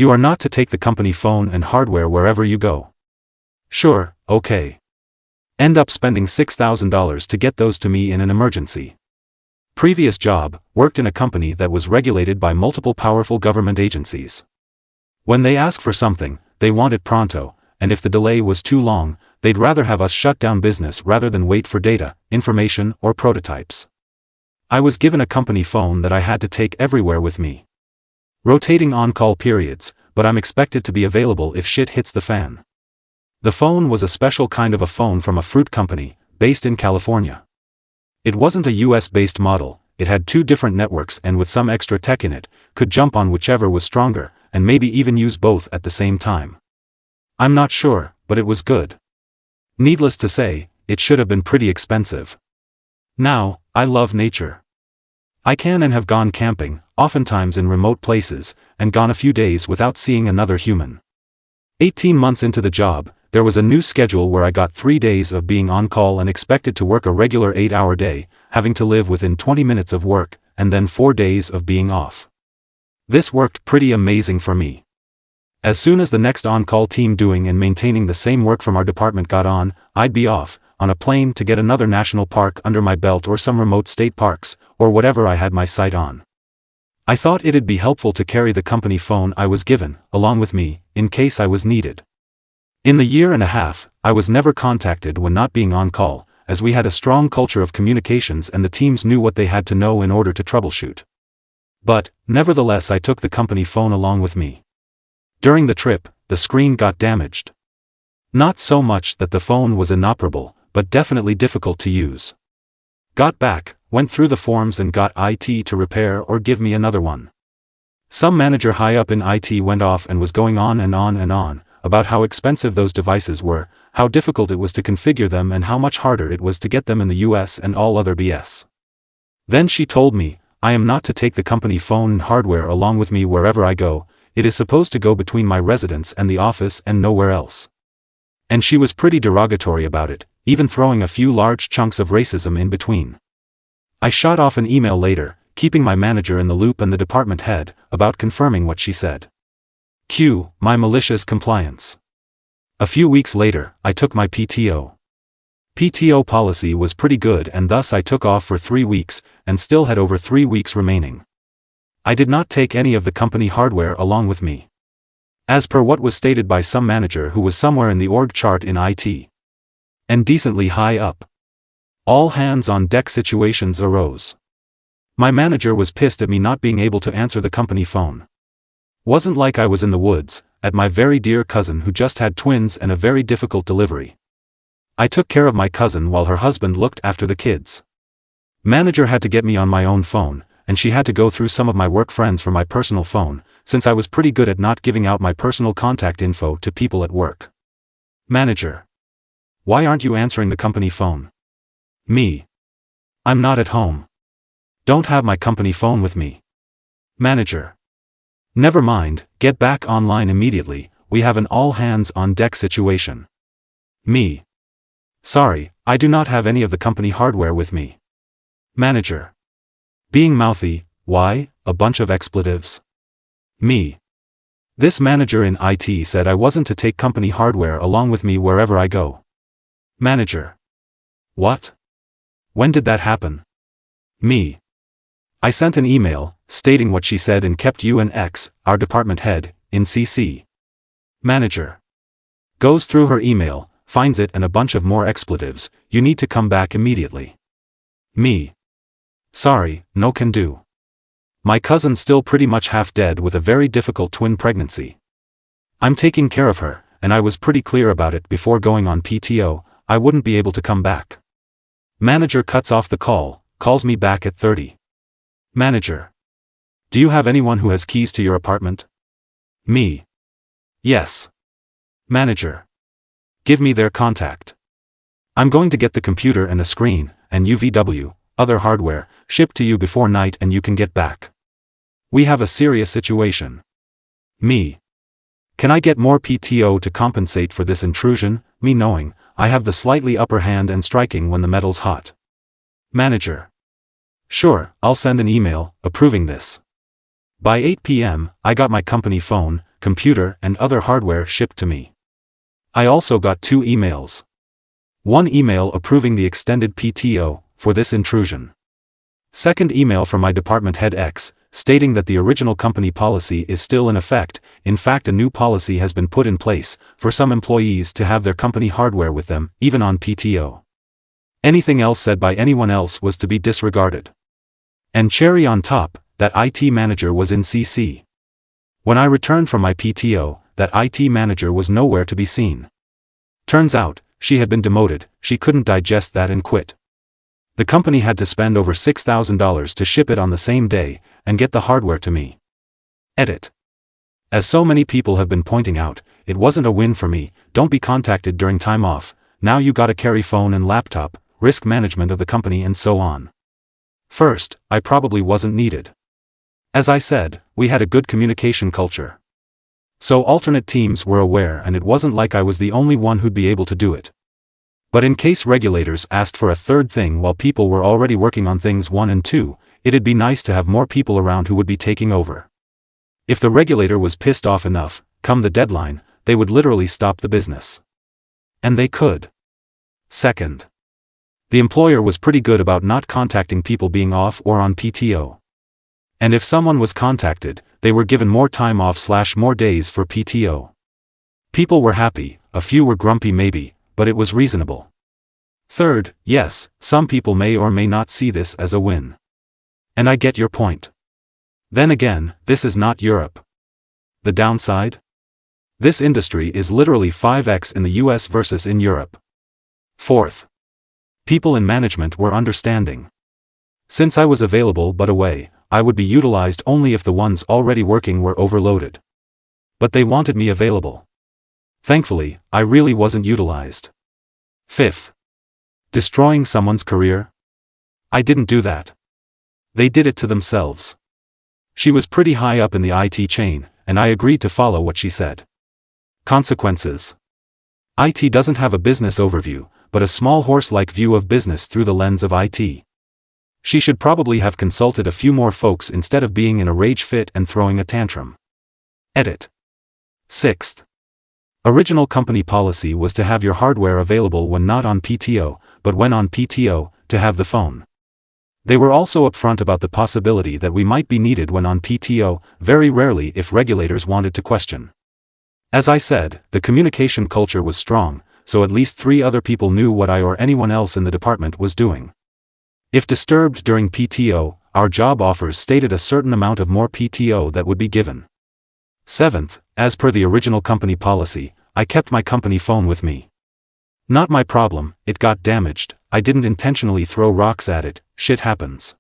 You are not to take the company phone and hardware wherever you go. Sure, okay. End up spending $6,000 to get those to me in an emergency. Previous job, worked in a company that was regulated by multiple powerful government agencies. When they ask for something, they want it pronto, and if the delay was too long, they'd rather have us shut down business rather than wait for data, information, or prototypes. I was given a company phone that I had to take everywhere with me. Rotating on-call periods, but I'm expected to be available if shit hits the fan. The phone was a special kind of a phone from a fruit company, based in California. It wasn't a US-based model, it had 2 different networks and with some extra tech in it, could jump on whichever was stronger, and maybe even use both at the same time. I'm not sure, but it was good. Needless to say, it should have been pretty expensive. Now, I love nature. I can and have gone camping, oftentimes in remote places, and gone a few days without seeing another human. 18 months into the job, there was a new schedule where I got 3 days of being on call and expected to work a regular 8-hour day, having to live within 20 minutes of work, and then 4 days of being off. This worked pretty amazing for me. As soon as the next on-call team doing and maintaining the same work from our department got on, I'd be off, on a plane to get another national park under my belt or some remote state parks, or whatever I had my sight on. I thought it'd be helpful to carry the company phone I was given, along with me, in case I was needed. In the year and a half, I was never contacted when not being on call, as we had a strong culture of communications and the teams knew what they had to know in order to troubleshoot. But, nevertheless I took the company phone along with me. During the trip, the screen got damaged. Not so much that the phone was inoperable, but definitely difficult to use. Got back, went through the forms and got IT to repair or give me another one. Some manager high up in IT went off and was going on and on and on, about how expensive those devices were, how difficult it was to configure them and how much harder it was to get them in the US and all other BS. Then she told me, I am not to take the company phone and hardware along with me wherever I go, it is supposed to go between my residence and the office and nowhere else. And she was pretty derogatory about it, even throwing a few large chunks of racism in between. I shot off an email later, keeping my manager in the loop and the department head, about confirming what she said. Cue, my malicious compliance. A few weeks later, I took my PTO. PTO policy was pretty good and thus I took off for 3 weeks, and still had over 3 weeks remaining. I did not take any of the company hardware along with me. As per what was stated by some manager who was somewhere in the org chart in IT. And decently high up. All hands on deck situations arose. My manager was pissed at me not being able to answer the company phone. Wasn't like I was in the woods, at my very dear cousin who just had twins and a very difficult delivery. I took care of my cousin while her husband looked after the kids. Manager had to get me on my own phone, and she had to go through some of my work friends for my personal phone, since I was pretty good at not giving out my personal contact info to people at work. Manager. Why aren't you answering the company phone? Me. I'm not at home. Don't have my company phone with me. Manager. Never mind, get back online immediately, we have an all-hands-on-deck situation. Me. Sorry, I do not have any of the company hardware with me. Manager. Being mouthy, why, a bunch of expletives? Me. This manager in IT said I wasn't to take company hardware along with me wherever I go. Manager. What? When did that happen? Me. I sent an email, stating what she said and kept you and X, our department head, in CC. Manager. Goes through her email, finds it and a bunch of more expletives, you need to come back immediately. Me. Sorry, no can do. My cousin's still pretty much half dead with a very difficult twin pregnancy. I'm taking care of her, and I was pretty clear about it before going on PTO, I wouldn't be able to come back. Manager cuts off the call, calls me back at 30. Manager. Do you have anyone who has keys to your apartment? Me. Yes. Manager. Give me their contact. I'm going to get the computer and a screen, and UVW, other hardware, shipped to you before night and you can get back. We have a serious situation. Me. Can I get more PTO to compensate for this intrusion, me knowing, I have the slightly upper hand and striking when the metal's hot? Manager. Sure, I'll send an email, approving this. By 8 p.m., I got my company phone, computer and other hardware shipped to me. I also got 2 emails. One email approving the extended PTO for this intrusion. Second email from my department head X, stating that the original company policy is still in effect. In fact, a new policy has been put in place for some employees to have their company hardware with them, even on PTO. Anything else said by anyone else was to be disregarded. And cherry on top, that IT manager was in CC. When I returned from my PTO, that IT manager was nowhere to be seen. Turns out, she had been demoted. She couldn't digest that and quit. The company had to spend over $6,000 to ship it on the same day, and get the hardware to me. Edit. As so many people have been pointing out, it wasn't a win for me. Don't be contacted during time off, now you gotta carry phone and laptop, risk management of the company and so on. First, I probably wasn't needed. As I said, we had a good communication culture. So alternate teams were aware and it wasn't like I was the only one who'd be able to do it. But in case regulators asked for a third thing while people were already working on things 1 and 2, it'd be nice to have more people around who would be taking over. If the regulator was pissed off enough, come the deadline, they would literally stop the business. And they could. Second, the employer was pretty good about not contacting people being off or on PTO. And if someone was contacted, they were given more time off / more days for PTO. People were happy, a few were grumpy maybe, but it was reasonable. Third, yes, some people may or may not see this as a win. And I get your point. Then again, this is not Europe. The downside? This industry is literally 5x in the US versus in Europe. Fourth, people in management were understanding. Since I was available but away, I would be utilized only if the ones already working were overloaded. But they wanted me available. Thankfully, I really wasn't utilized. Fifth, destroying someone's career? I didn't do that. They did it to themselves. She was pretty high up in the IT chain, and I agreed to follow what she said. Consequences. IT doesn't have a business overview, but a small horse-like view of business through the lens of IT. She should probably have consulted a few more folks instead of being in a rage fit and throwing a tantrum. Edit. Sixth. Original company policy was to have your hardware available when not on PTO, but when on PTO, to have the phone. They were also upfront about the possibility that we might be needed when on PTO, very rarely if regulators wanted to question. As I said, the communication culture was strong, so at least 3 other people knew what I or anyone else in the department was doing. If disturbed during PTO, our job offers stated a certain amount of more PTO that would be given. Seventh, as per the original company policy, I kept my company phone with me. Not my problem, it got damaged, I didn't intentionally throw rocks at it, shit happens.